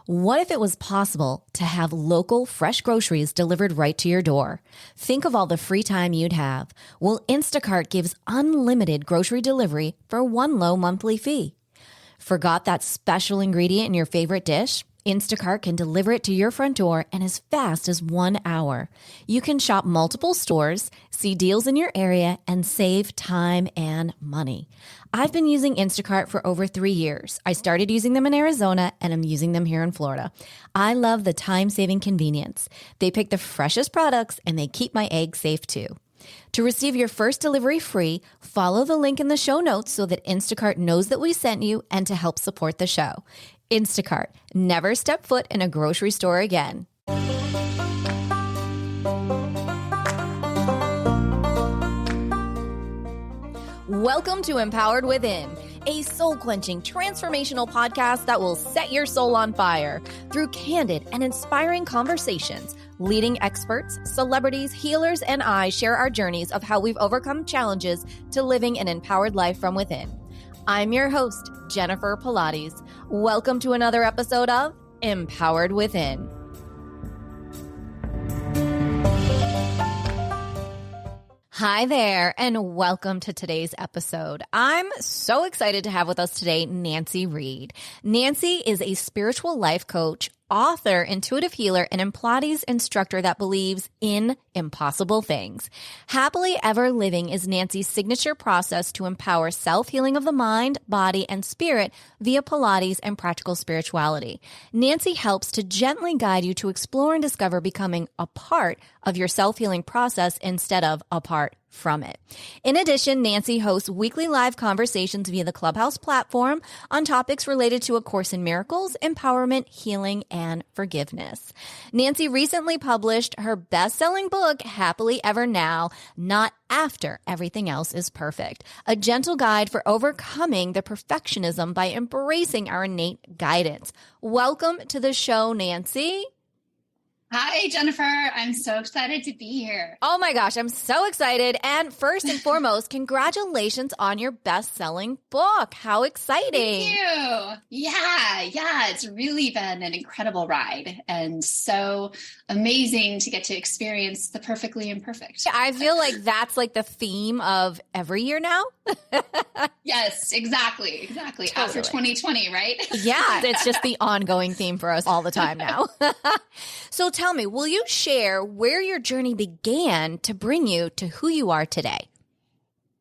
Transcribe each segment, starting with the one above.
What if it was possible to have local, fresh groceries delivered right to your door? Think of all the free time you'd have. Well, Instacart gives unlimited grocery delivery for one low monthly fee. Forgot that special ingredient in your favorite dish? Instacart can deliver it to your front door in as fast as 1 hour. You can shop multiple stores, see deals in your area, and save time and money. I've been using Instacart for over 3 years. I started using them in Arizona, and I'm using them here in Florida. I love the time-saving convenience. They pick the freshest products, and they keep my eggs safe too. To receive your first delivery free, follow the link in the show notes so that Instacart knows that we sent you and to help support the show. Instacart. Never step foot in a grocery store again. Welcome to Empowered Within, a soul-quenching, transformational podcast that will set your soul on fire through candid and inspiring conversations. Leading experts, celebrities, healers, and I share our journeys of how we've overcome challenges to living an empowered life from within. I'm your host, Jennifer Pilates. Welcome to another episode of Empowered Within. Hi there, and welcome to today's episode. I'm so excited to have with us today Nanci Reed. Nanci is a spiritual life coach, author, intuitive healer, and Pilates instructor that believes in impossible things. Happily Ever Living is Nanci's signature process to empower self-healing of the mind, body, and spirit via Pilates and practical spirituality. Nanci helps to gently guide you to explore and discover becoming a part of your self-healing process instead of apart from it. In addition, Nanci hosts weekly live conversations via the Clubhouse Platform on topics related to A Course in Miracles, empowerment, healing, and forgiveness. Nanci recently published her best-selling book, Happily Ever Now, Not After Everything Else is Perfect, a gentle guide for overcoming the perfectionism by embracing our innate guidance. Welcome to the show, Nanci. Hi, Jennifer. I'm so excited to be here. Oh my gosh, I'm so excited. And first and foremost, congratulations on your best-selling book. How exciting. Thank you. Yeah. It's really been an incredible ride and so amazing to get to experience the perfectly imperfect. I feel like that's like the theme of every year now. Yes, exactly. Totally. After 2020, right? Yeah, it's just the ongoing theme for us all the time now. So tell me, will you share where your journey began to bring you to who you are today?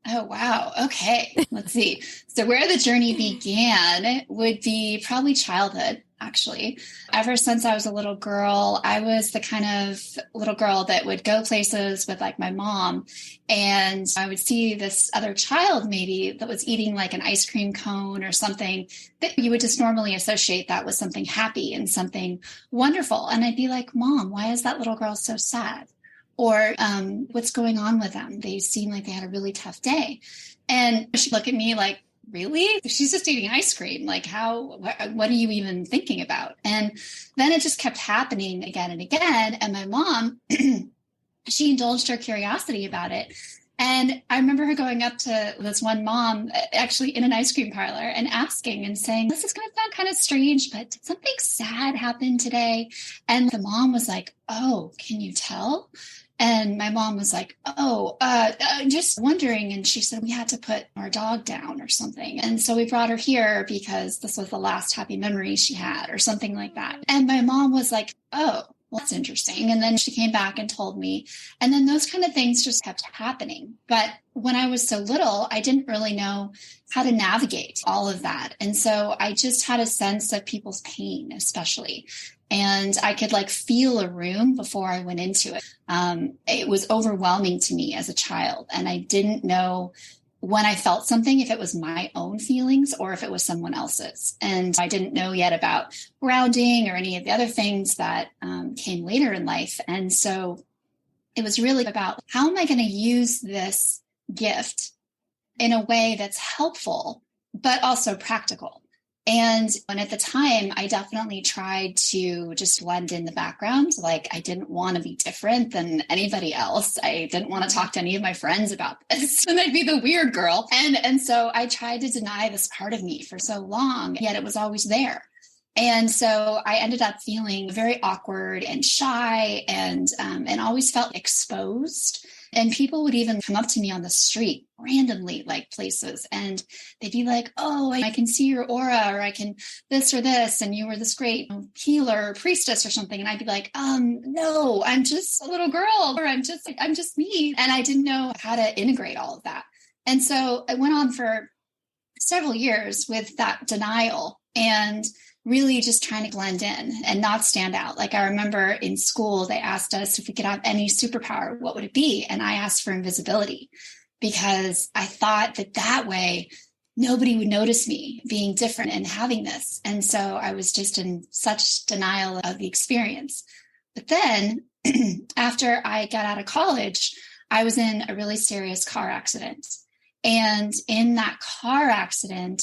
Oh, wow. Okay. Let's see. So where the journey began would be probably childhood, actually. Ever since I was a little girl, I was the kind of little girl that would go places with like my mom, and I would see this other child maybe that was eating like an ice cream cone or something that you would just normally associate that with something happy and something wonderful. And I'd be like, Mom, why is that little girl so sad? Or what's going on with them? They seem like they had a really tough day. And she'd look at me like, really? She's just eating ice cream. Like what are you even thinking about? And then it just kept happening again and again. And my mom, she indulged her curiosity about it. And I remember her going up to this one mom, actually in an ice cream parlor, and asking and saying, this is going to sound kind of strange, but did something sad happen today? And the mom was like, oh, can you tell? And my mom was like, just wondering. And she said, we had to put our dog down or something. And so we brought her here because this was the last happy memory she had or something like that. And my mom was like, oh, well, that's interesting. And then she came back and told me. And then those kind of things just kept happening. But when I was so little, I didn't really know how to navigate all of that. And so I just had a sense of people's pain, especially. And I could like feel a room before I went into it. It was overwhelming to me as a child. And I didn't know when I felt something, if it was my own feelings or if it was someone else's. And I didn't know yet about grounding or any of the other things that came later in life. And so it was really about how am I going to use this gift in a way that's helpful, but also practical. And at the time, I definitely tried to just blend in the background. Like I didn't want to be different than anybody else. I didn't want to talk to any of my friends about this. And I'd be the weird girl. And so I tried to deny this part of me for so long, yet it was always there. And so I ended up feeling very awkward and shy and always felt exposed. And people would even come up to me on the street randomly, like places, and they'd be like, "Oh, I can see your aura, or I can this or this, and you were this great healer or priestess or something." And I'd be like, no, I'm just a little girl, or I'm just me. And I didn't know how to integrate all of that. And so I went on for several years with that denial and really just trying to blend in and not stand out. Like I remember in school, they asked us if we could have any superpower, what would it be? And I asked for invisibility because I thought that way nobody would notice me being different and having this. And so I was just in such denial of the experience. But then after I got out of college, I was in a really serious car accident. And in that car accident,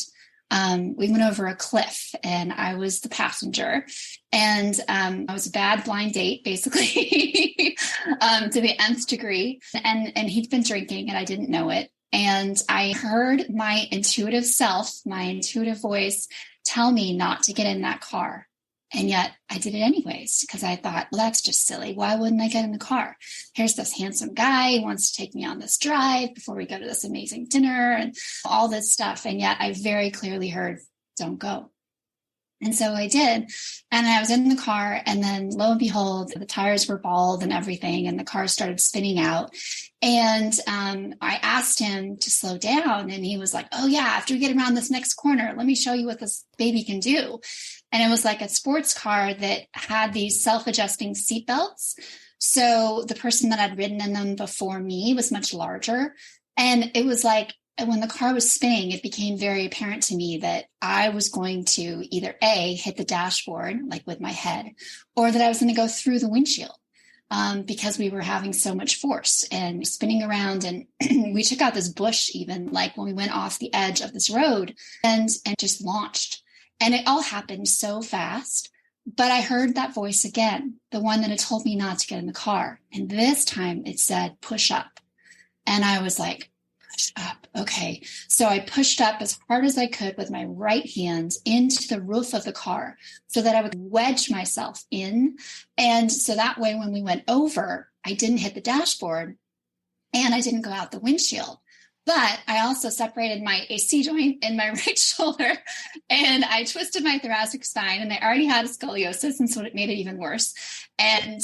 we went over a cliff and I was the passenger, and I was a bad blind date, basically, to the nth degree. And he'd been drinking and I didn't know it. And I heard my intuitive self, my intuitive voice tell me not to get in that car. And yet I did it anyways, because I thought, well, that's just silly. Why wouldn't I get in the car? Here's this handsome guy who wants to take me on this drive before we go to this amazing dinner and all this stuff. And yet I very clearly heard, don't go. And so I did. And I was in the car, and then lo and behold, the tires were bald and everything, and the car started spinning out. And I asked him to slow down, and he was like, oh yeah, after we get around this next corner, let me show you what this baby can do. And it was like a sports car that had these self-adjusting seat belts. So the person that had ridden in them before me was much larger. And it was like, when the car was spinning, it became very apparent to me that I was going to either A, hit the dashboard, like with my head, or that I was going to go through the windshield because we were having so much force and spinning around. And we took out this bush even, like when we went off the edge of this road and just launched. And it all happened so fast. But I heard that voice again, the one that had told me not to get in the car. And this time it said, push up. And I was like, push up. Okay. So I pushed up as hard as I could with my right hand into the roof of the car so that I would wedge myself in. And so that way, when we went over, I didn't hit the dashboard and I didn't go out the windshield. But I also separated my AC joint in my right shoulder, and I twisted my thoracic spine, and I already had a scoliosis, and so it made it even worse. And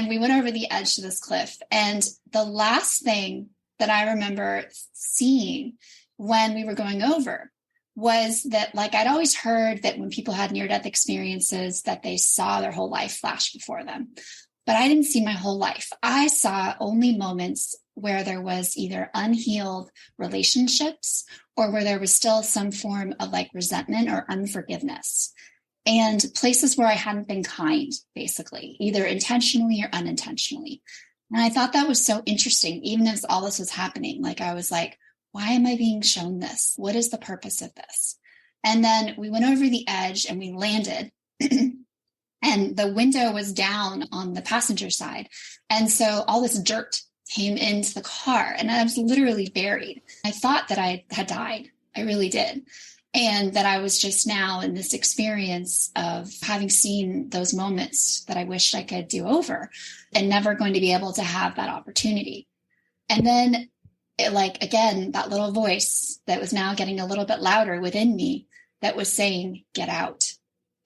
we went over the edge to this cliff. And the last thing that I remember seeing when we were going over was that, like, I'd always heard that when people had near-death experiences that they saw their whole life flash before them. But I didn't see my whole life. I saw only moments where there was either unhealed relationships or where there was still some form of like resentment or unforgiveness, and places where I hadn't been kind, basically, either intentionally or unintentionally. And I thought that was so interesting, even as all this was happening. Like, I was like, why am I being shown this? What is the purpose of this? And then we went over the edge and we landed. And the window was down on the passenger side. And so all this dirt came into the car and I was literally buried. I thought that I had died. I really did. And that I was just now in this experience of having seen those moments that I wished I could do over and never going to be able to have that opportunity. And then again, that little voice that was now getting a little bit louder within me that was saying, get out.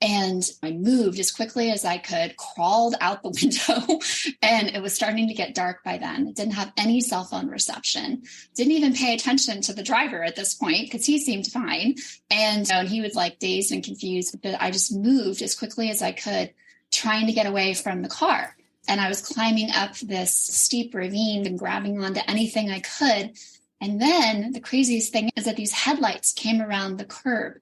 And I moved as quickly as I could, crawled out the window, and it was starting to get dark by then. It didn't have any cell phone reception, didn't even pay attention to the driver at this point because he seemed fine. And he was like dazed and confused, but I just moved as quickly as I could, trying to get away from the car. And I was climbing up this steep ravine and grabbing onto anything I could. And then the craziest thing is that these headlights came around the curb.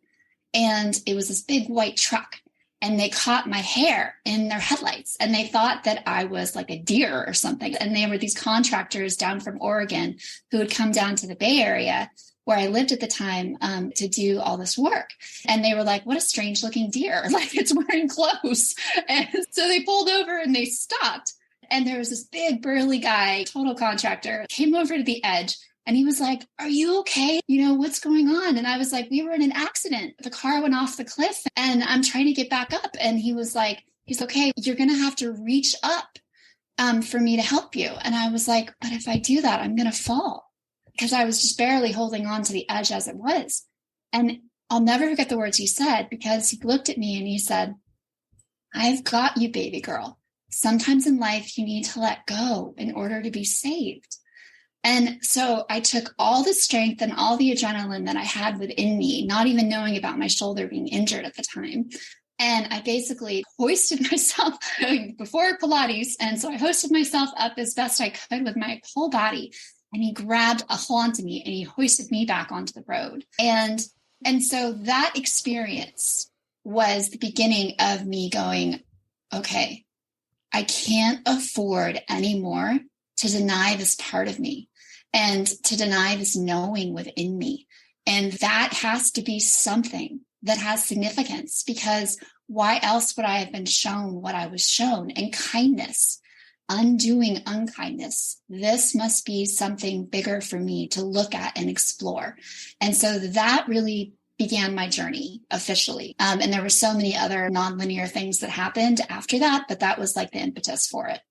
And it was this big white truck, and they caught my hair in their headlights, and they thought that I was like a deer or something. And they were these contractors down from Oregon who would come down to the Bay Area where I lived at the time to do all this work. And they were like, what a strange looking deer, like it's wearing clothes. And so they pulled over and they stopped. And there was this big burly guy, total contractor, came over to the edge, And he was like, are you okay? What's going on? And I was like, we were in an accident. The car went off the cliff and I'm trying to get back up. And he was like, he's okay, you're going to have to reach up for me to help you. And I was like, but if I do that, I'm going to fall, because I was just barely holding on to the edge as it was. And I'll never forget the words he said, because he looked at me and he said, I've got you, baby girl. Sometimes in life, you need to let go in order to be saved. And so I took all the strength and all the adrenaline that I had within me, not even knowing about my shoulder being injured at the time. And I basically hoisted myself before Pilates. And so I hoisted myself up as best I could with my whole body. And he grabbed a hold onto me and he hoisted me back onto the road. And so that experience was the beginning of me going, okay, I can't afford anymore to deny this part of me and to deny this knowing within me. And that has to be something that has significance, because why else would I have been shown what I was shown? And kindness, undoing unkindness. This must be something bigger for me to look at and explore. And so that really began my journey officially. And there were so many other nonlinear things that happened after that, but that was like the impetus for it.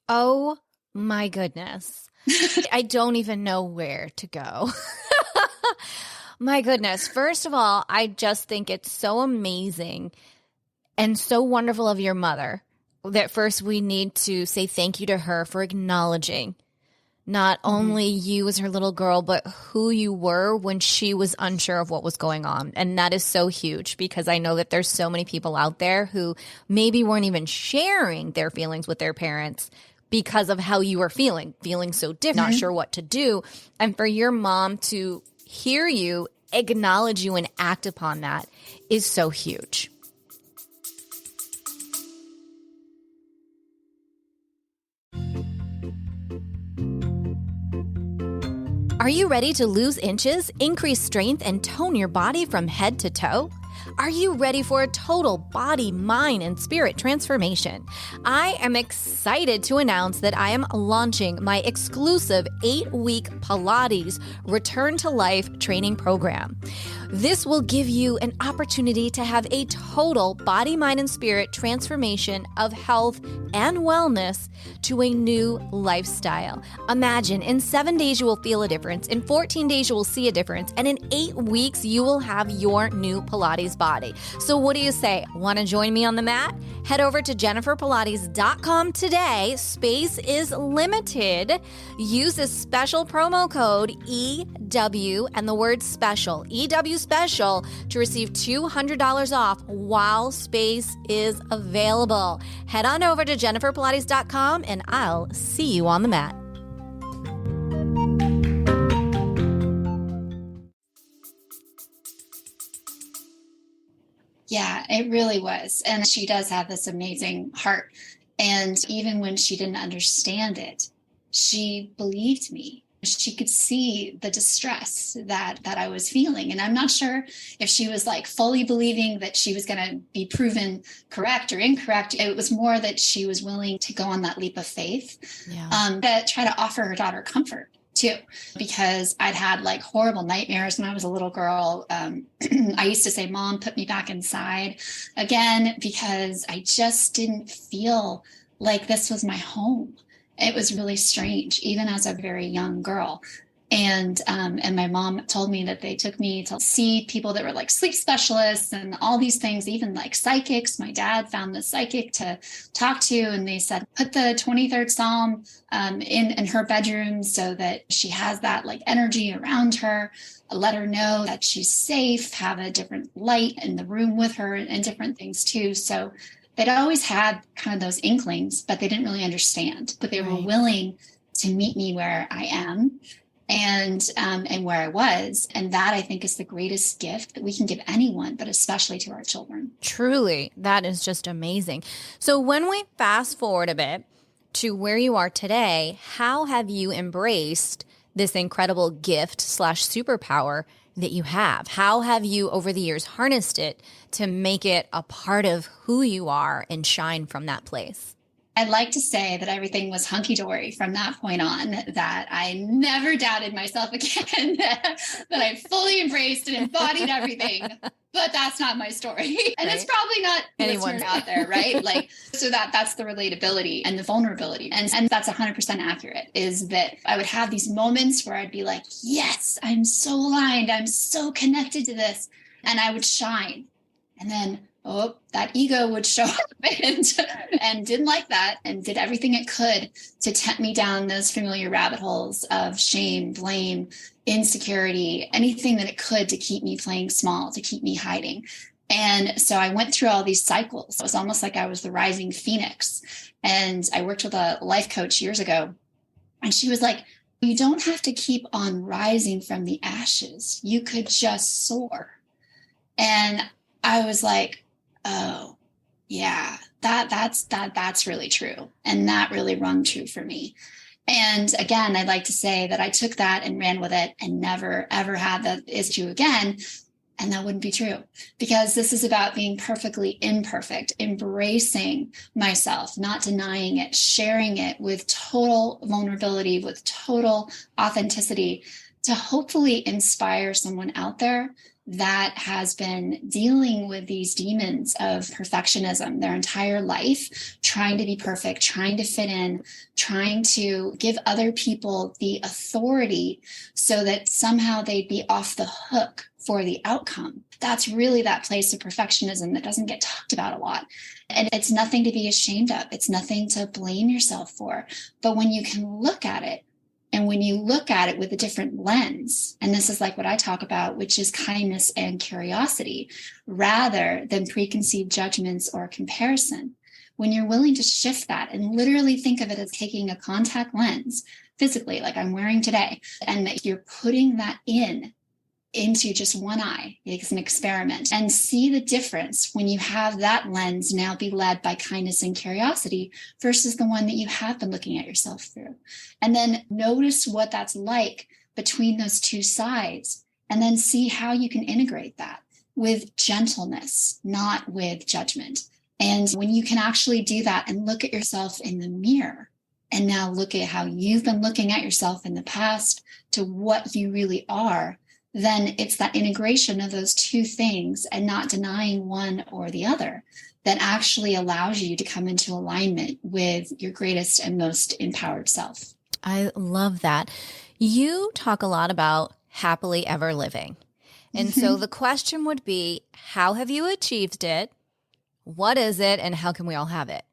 Oh my goodness. I don't even know where to go. My goodness. First of all, I just think it's so amazing and so wonderful of your mother that first we need to say thank you to her for acknowledging not only you as her little girl, but who you were when she was unsure of what was going on. And that is so huge, because I know that there's so many people out there who maybe weren't even sharing their feelings with their parents because of how you were feeling so different, not sure what to do. And for your mom to hear you, acknowledge you, and act upon that is so huge. Are you ready to lose inches, increase strength, and tone your body from head to toe? Are you ready for a total body, mind, and spirit transformation? I am excited to announce that I am launching my exclusive 8-week Pilates Return to Life training program. This will give you an opportunity to have a total body, mind, and spirit transformation of health and wellness to a new lifestyle. Imagine in 7 days you will feel a difference, in 14 days you will see a difference, and in 8 weeks you will have your new Pilates body. So what do you say? Want to join me on the mat? Head over to jenniferpilates.com today. Space is limited. Use this special promo code EW and the word special, EW special, to receive $200 off while space is available. Head on over to jenniferpilates.com and I'll see you on the mat. Yeah, it really was. And she does have this amazing heart. And even when she didn't understand it, she believed me. She could see the distress that I was feeling. And I'm not sure if she was like fully believing that she was going to be proven correct or incorrect. It was more that she was willing to go on that leap of faith, that try to offer her daughter comfort too, because I'd had like horrible nightmares when I was a little girl. I used to say, Mom, put me back inside again, because I just didn't feel like this was my home. It was really strange, even as a very young girl. And my mom told me that they took me to see people that were like sleep specialists and all these things, even like psychics. My dad found the psychic to talk to, and they said, put the 23rd Psalm in her bedroom so that she has that like energy around her. Let her know that she's safe, have a different light in the room with her, and different things too. So they'd always had kind of those inklings, but they didn't really understand. But they were willing to meet me where I am and where I was. And that, I think, is the greatest gift that we can give anyone, but especially to our children. Truly, that is just amazing. So when we fast forward a bit to where you are today, how have you embraced this incredible gift / superpower that you have? How have you over the years harnessed it to make it a part of who you are and shine from that place? I'd like to say that everything was hunky-dory from that point on, that I never doubted myself again, that I fully embraced and embodied everything. But that's not my story. And Right. It's probably not Anyone's listeners out there, right? Like, so that's the relatability and the vulnerability. And that's 100% accurate, is that I would have these moments where I'd be like, yes, I'm so aligned. I'm so connected to this. And I would shine. And then, oh, that ego would show up and didn't like that and did everything it could to tempt me down those familiar rabbit holes of shame, blame, insecurity, anything that it could to keep me playing small, to keep me hiding. And so I went through all these cycles. It was almost like I was the rising phoenix. And I worked with a life coach years ago, and she was like, you don't have to keep on rising from the ashes. You could just soar. And I was like, oh, yeah, that's really true. And that really rung true for me. And again, I'd like to say that I took that and ran with it and never, ever had that issue again. And that wouldn't be true, because this is about being perfectly imperfect, embracing myself, not denying it, sharing it with total vulnerability, with total authenticity, to hopefully inspire someone out there that has been dealing with these demons of perfectionism their entire life, trying to be perfect, trying to fit in, trying to give other people the authority so that somehow they'd be off the hook for the outcome. That's really that place of perfectionism that doesn't get talked about a lot. And it's nothing to be ashamed of. It's nothing to blame yourself for. But when you can look at it, and when you look at it with a different lens, and this is like what I talk about, which is kindness and curiosity, rather than preconceived judgments or comparison, when you're willing to shift that and literally think of it as taking a contact lens physically, like I'm wearing today, and that you're putting that into just one eye, it's an experiment, and see the difference when you have that lens now be led by kindness and curiosity versus the one that you have been looking at yourself through. And then notice what that's like between those two sides, and then see how you can integrate that with gentleness, not with judgment. And when you can actually do that and look at yourself in the mirror, and now look at how you've been looking at yourself in the past to what you really are, then it's that integration of those two things and not denying one or the other that actually allows you to come into alignment with your greatest and most empowered self. I love that. You talk a lot about happily ever living. And so the question would be, how have you achieved it? What is it? And how can we all have it?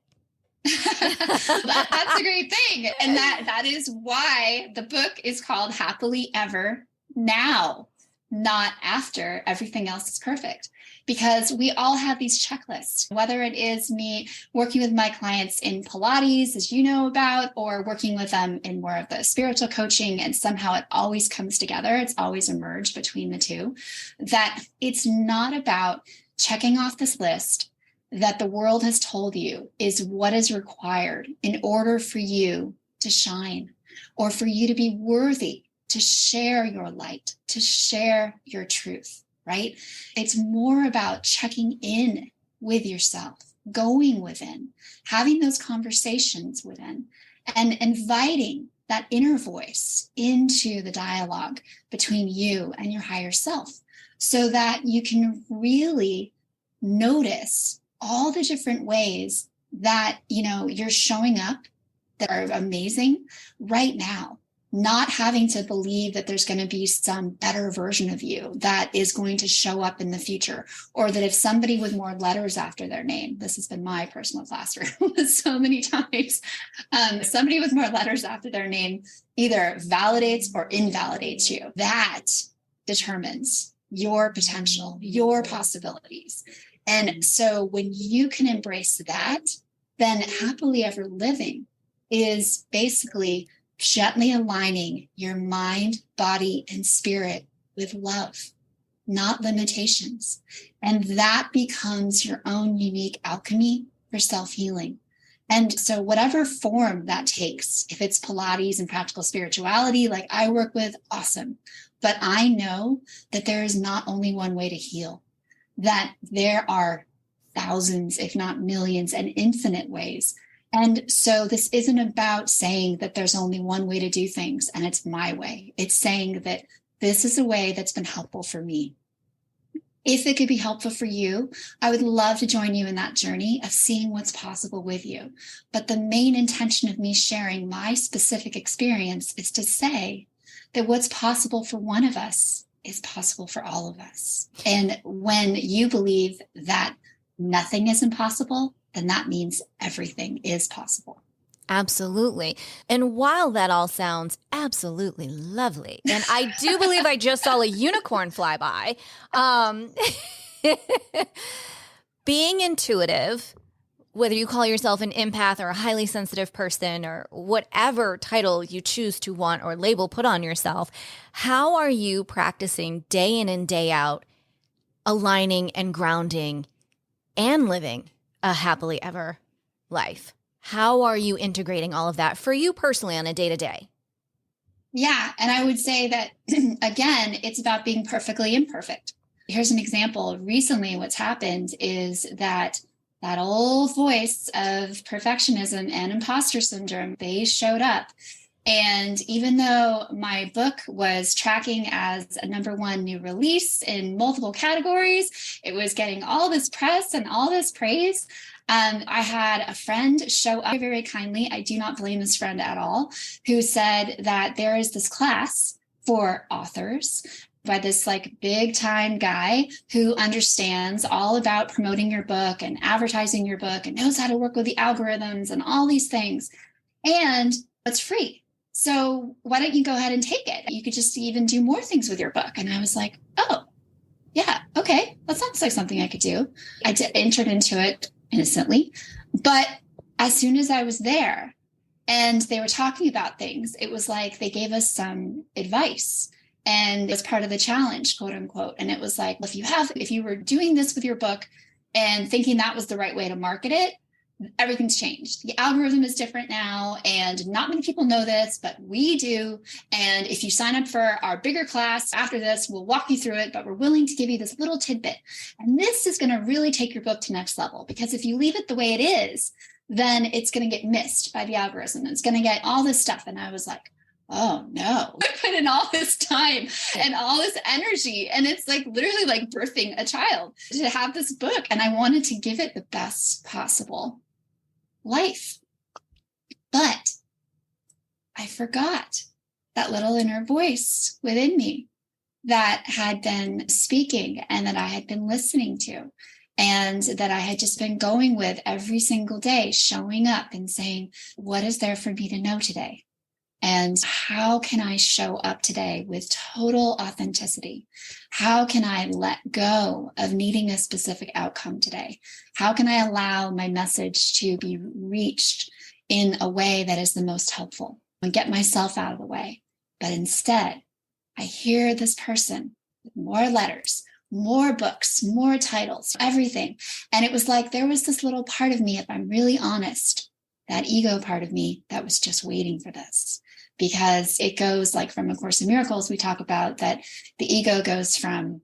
That's a great thing. And that is why the book is called Happily Ever Now, not after everything else is perfect. Because we all have these checklists, whether it is me working with my clients in Pilates, as you know about, or working with them in more of the spiritual coaching, and somehow it always comes together. It's always emerged between the two, that it's not about checking off this list that the world has told you is what is required in order for you to shine, or for you to be worthy to share your light, to share your truth, right? It's more about checking in with yourself, going within, having those conversations within, and inviting that inner voice into the dialogue between you and your higher self, so that you can really notice all the different ways that, you're showing up that are amazing right now. Not having to believe that there's going to be some better version of you that is going to show up in the future, or that if somebody with more letters after their name, this has been my personal classroom so many times, somebody with more letters after their name either validates or invalidates you. That determines your potential, your possibilities. And so when you can embrace that, then happily ever living is basically gently aligning your mind, body, and spirit with love, not limitations. And that becomes your own unique alchemy for self-healing. And so whatever form that takes, if it's Pilates and practical spirituality, like I work with, awesome. But I know that there is not only one way to heal, that there are thousands, if not millions, and infinite ways. And so this isn't about saying that there's only one way to do things and it's my way. It's saying that this is a way that's been helpful for me. If it could be helpful for you, I would love to join you in that journey of seeing what's possible with you. But the main intention of me sharing my specific experience is to say that what's possible for one of us is possible for all of us. And when you believe that nothing is impossible, then that means everything is possible. Absolutely. And while that all sounds absolutely lovely, and I do believe I just saw a unicorn fly by, being intuitive, whether you call yourself an empath or a highly sensitive person or whatever title you choose to want or label put on yourself, how are you practicing day in and day out, aligning and grounding and living a happily ever life? How are you integrating all of that for you personally on a day-to-day? Yeah. And I would say that, again, it's about being perfectly imperfect. Here's an example. Recently, what's happened is that old voice of perfectionism and imposter syndrome, they showed up. And even though my book was tracking as a #1 new release in multiple categories, it was getting all this press and all this praise. I had a friend show up very kindly. I do not blame this friend at all, who said that there is this class for authors by this like big time guy who understands all about promoting your book and advertising your book and knows how to work with the algorithms and all these things. And it's free. So why don't you go ahead and take it? You could just even do more things with your book. And I was like, oh, yeah, okay. That sounds like something I could do. I entered into it innocently. But as soon as I was there and they were talking about things, it was like they gave us some advice. And it was part of the challenge, quote unquote. And it was like, if you were doing this with your book and thinking that was the right way to market it, everything's changed. The algorithm is different now, and not many people know this, but we do. And if you sign up for our bigger class after this, we'll walk you through it, but we're willing to give you this little tidbit. And this is going to really take your book to next level, because if you leave it the way it is, then it's going to get missed by the algorithm. It's going to get all this stuff. And I was like, oh no, I put in all this time and all this energy. And it's like literally like birthing a child to have this book. And I wanted to give it the best possible life. But I forgot that little inner voice within me that had been speaking and that I had been listening to, and that I had just been going with every single day, showing up and saying, what is there for me to know today? And how can I show up today with total authenticity? How can I let go of needing a specific outcome today? How can I allow my message to be reached in a way that is the most helpful and get myself out of the way? But instead, I hear this person with more letters, more books, more titles, everything. And it was like there was this little part of me, if I'm really honest, that ego part of me that was just waiting for this. Because it goes like from A Course in Miracles, we talk about that the ego goes from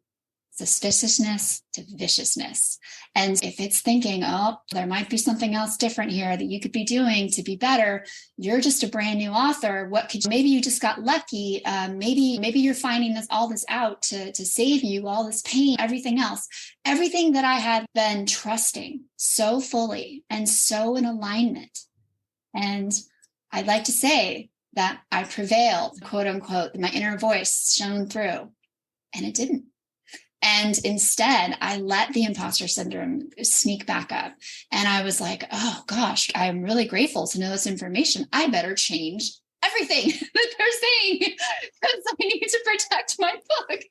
suspiciousness to viciousness. And if it's thinking, oh, there might be something else different here that you could be doing to be better, you're just a brand new author. Maybe you just got lucky. Maybe you're finding all this out to save you, all this pain, everything else, everything that I had been trusting so fully and so in alignment. And I'd like to say that I prevailed, quote unquote, my inner voice shone through, and it didn't. And instead, I let the imposter syndrome sneak back up. And I was like, oh gosh, I'm really grateful to know this information. I better change everything that they're saying because I need to protect my book.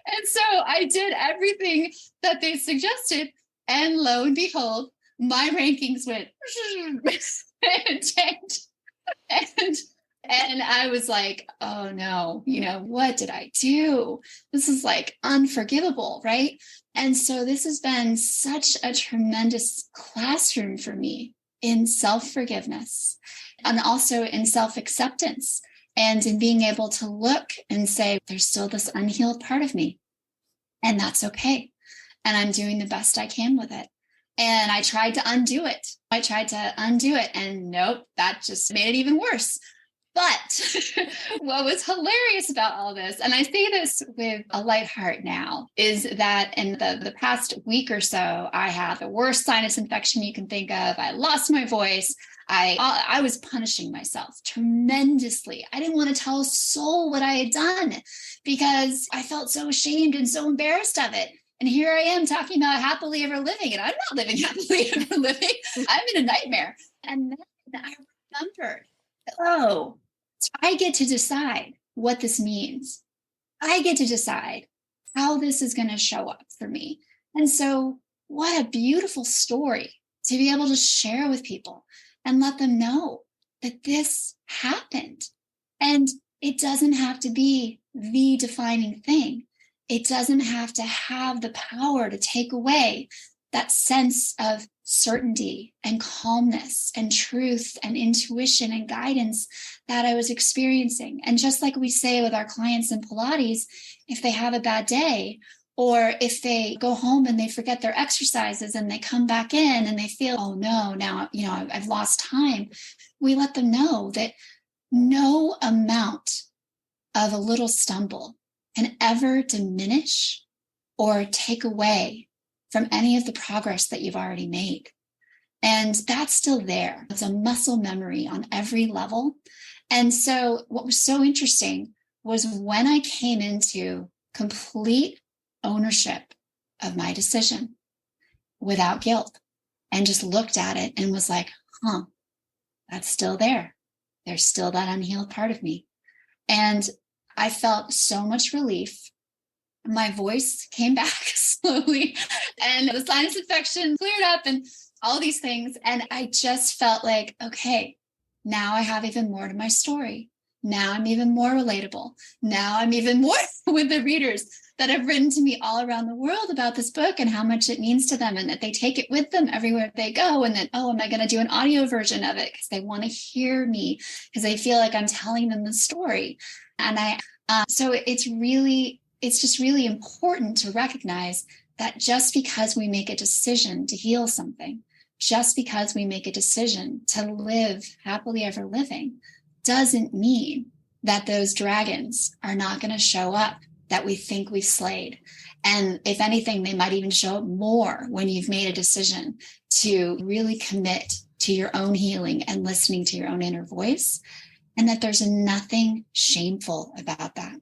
And so I did everything that they suggested. And lo and behold, my rankings went and tanked. And I was like, oh no, what did I do? This is like unforgivable, right? And so this has been such a tremendous classroom for me in self-forgiveness and also in self-acceptance and in being able to look and say, there's still this unhealed part of me, and that's okay. And I'm doing the best I can with it. And I tried to undo it. And nope, that just made it even worse. But what was hilarious about all this, and I say this with a light heart now, is that in the past week or so, I had the worst sinus infection you can think of. I lost my voice. I was punishing myself tremendously. I didn't want to tell a soul what I had done because I felt so ashamed and so embarrassed of it. And here I am talking about happily ever living, and I'm not living happily ever living. I'm in a nightmare. And then I remembered, oh, I get to decide what this means. I get to decide how this is going to show up for me. And so, what a beautiful story to be able to share with people and let them know that this happened. And it doesn't have to be the defining thing. It doesn't have to have the power to take away that sense of certainty and calmness and truth and intuition and guidance that I was experiencing. And just like we say with our clients in Pilates, if they have a bad day, or if they go home and they forget their exercises and they come back in and they feel, oh no, now, I've lost time. We let them know that no amount of a little stumble can ever diminish or take away from any of the progress that you've already made. And that's still there. It's a muscle memory on every level. And so what was so interesting was when I came into complete ownership of my decision without guilt and just looked at it and was like, that's still there. There's still that unhealed part of me. And I felt so much relief. My voice came back slowly and the sinus infection cleared up and all these things. And I just felt like, okay, now I have even more to my story. Now I'm even more relatable. Now I'm even more with the readers that have written to me all around the world about this book and how much it means to them and that they take it with them everywhere they go. And that, am I going to do an audio version of it? Because they want to hear me because they feel like I'm telling them the story. And so it's just really important to recognize that just because we make a decision to heal something, just because we make a decision to live happily ever living, doesn't mean that those dragons are not going to show up that we think we've slayed. And if anything, they might even show up more when you've made a decision to really commit to your own healing and listening to your own inner voice. And that there's nothing shameful about that.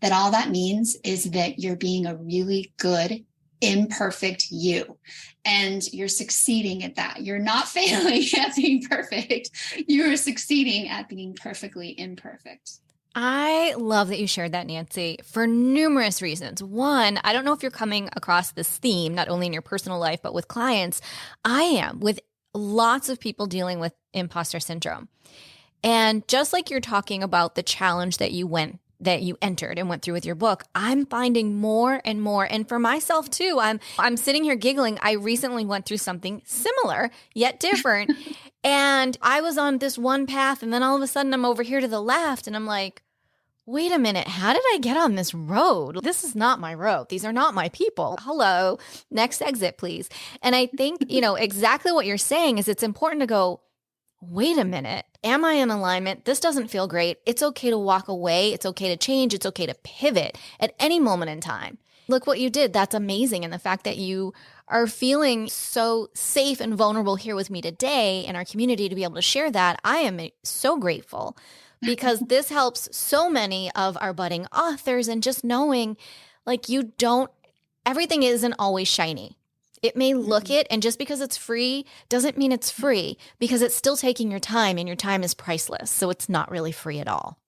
That all that means is that you're being a really good, imperfect you. And you're succeeding at that. You're not failing at being perfect. You're succeeding at being perfectly imperfect. I love that you shared that, Nanci, for numerous reasons. One, I don't know if you're coming across this theme, not only in your personal life, but with clients. I am with lots of people dealing with imposter syndrome. And just like you're talking about the challenge that you entered and went through with your book, I'm finding more and more. And for myself too, I'm sitting here giggling. I recently went through something similar, yet different. And I was on this one path, and then all of a sudden I'm over here to the left, and I'm like, wait a minute, how did I get on this road? This is not my road. These are not my people. Hello, next exit, please. And I think, exactly what you're saying is it's important to go, wait a minute, am I in alignment? This doesn't feel great. It's okay to walk away. It's okay to change. It's okay to pivot at any moment in time. Look what you did. That's amazing. And the fact that you are feeling so safe and vulnerable here with me today in our community to be able to share that, I am so grateful because this helps so many of our budding authors and just knowing like everything isn't always shiny. It may look it, and just because it's free doesn't mean it's free because it's still taking your time and your time is priceless. So it's not really free at all.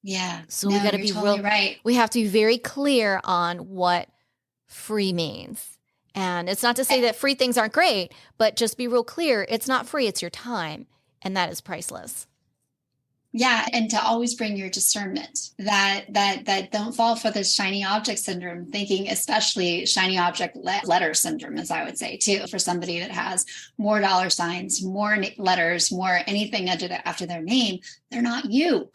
Yeah. So we got to be totally right. We have to be very clear on what free means. And it's not to say that free things aren't great, but just be real clear. It's not free. It's your time. And that is priceless. Yeah, and to always bring your discernment, that don't fall for the shiny object syndrome, thinking, especially shiny object letter syndrome, as I would say too, for somebody that has more dollar signs, more letters, more anything after their name, they're not you.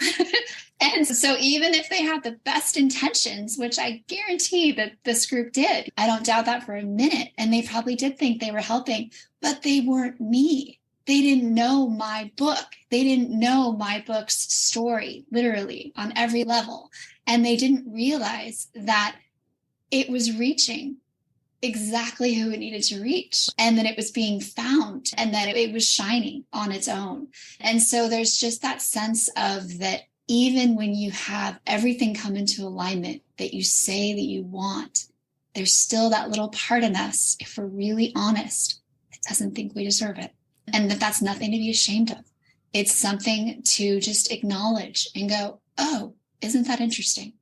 And so even if they have the best intentions, which I guarantee that this group did, I don't doubt that for a minute, and they probably did think they were helping, but they weren't me. They didn't know my book. They didn't know my book's story, literally on every level. And they didn't realize that it was reaching exactly who it needed to reach, and that it was being found, and that it was shining on its own. And so there's just that sense of that even when you have everything come into alignment that you say that you want, there's still that little part in us, if we're really honest, that doesn't think we deserve it. And that's nothing to be ashamed of. It's something to just acknowledge and go, oh, isn't that interesting?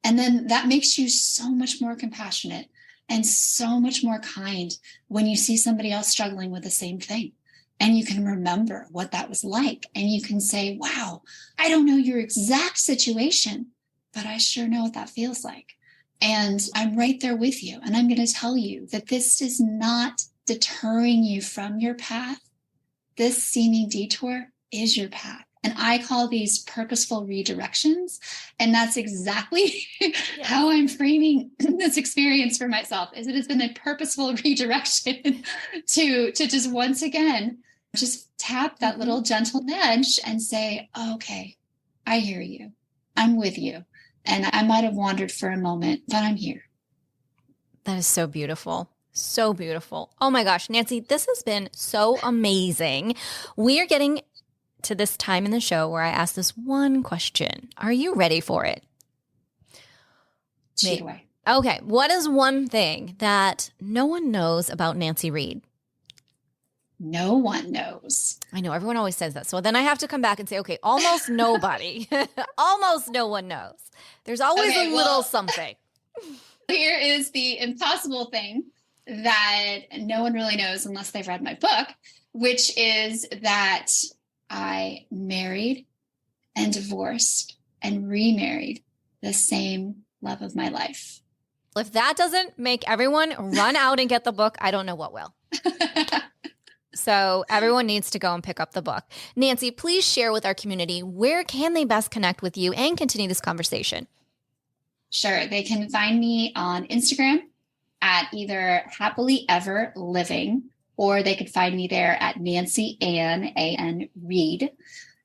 And then that makes you so much more compassionate and so much more kind when you see somebody else struggling with the same thing. And you can remember what that was like. And you can say, wow, I don't know your exact situation, but I sure know what that feels like. And I'm right there with you. And I'm going to tell you that this is not deterring you from your path. This seeming detour is your path. And I call these purposeful redirections. And that's exactly how I'm framing this experience for myself, is it has been a purposeful redirection to just once again, just tap that little gentle nudge and say, oh, okay, I hear you. I'm with you. And I might have wandered for a moment, but I'm here. That is so beautiful. So beautiful. Oh my gosh, Nanci, this has been so amazing. We are getting to this time in the show where I ask this one question. Are you ready for it? Shoot away. Okay. What is one thing that no one knows about Nanci Reed? No one knows. I know everyone always says that. So then I have to come back and say, okay, almost nobody, almost no one knows. There's always a little something. Here is the impossible thing that no one really knows unless they've read my book, which is that I married and divorced and remarried the same love of my life. If that doesn't make everyone run out and get the book, I don't know what will. So everyone needs to go and pick up the book. Nanci, please share with our community, where can they best connect with you and continue this conversation? Sure. They can find me on Instagram at either Happily Ever Living, or they could find me there at Nanci Ann Reed.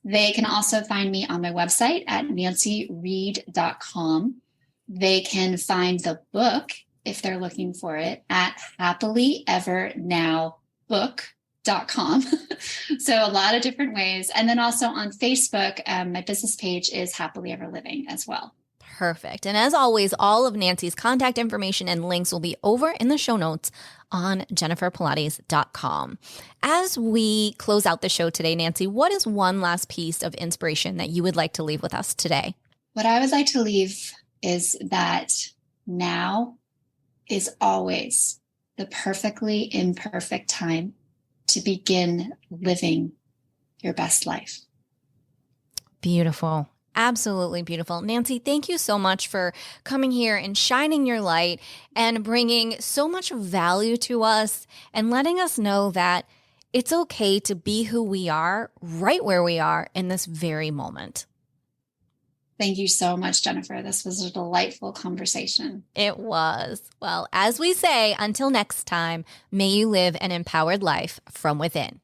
They can also find me on my website at nancyreed.com. They can find the book, if they're looking for it, at happilyeverNowBook.com. So a lot of different ways. And then also on Facebook, my business page is Happily Ever Living as well. Perfect. And as always, all of Nanci's contact information and links will be over in the show notes on jenniferpilates.com. As we close out the show today, Nanci, what is one last piece of inspiration that you would like to leave with us today? What I would like to leave is that now is always the perfectly imperfect time to begin living your best life. Beautiful. Absolutely beautiful. Nanci, thank you so much for coming here and shining your light and bringing so much value to us and letting us know that it's okay to be who we are right where we are in this very moment. Thank you so much, Jennifer. This was a delightful conversation. It was. Well, as we say, until next time, may you live an empowered life from within.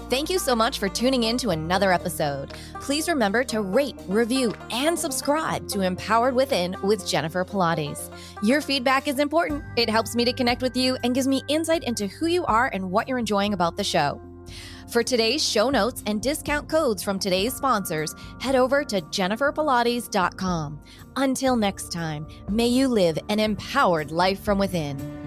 Thank you so much for tuning in to another episode. Please remember to rate, review, and subscribe to Empowered Within with Jennifer Pilates. Your feedback is important. It helps me to connect with you and gives me insight into who you are and what you're enjoying about the show. For today's show notes and discount codes from today's sponsors, head over to jenniferpilates.com. Until next time, may you live an empowered life from within.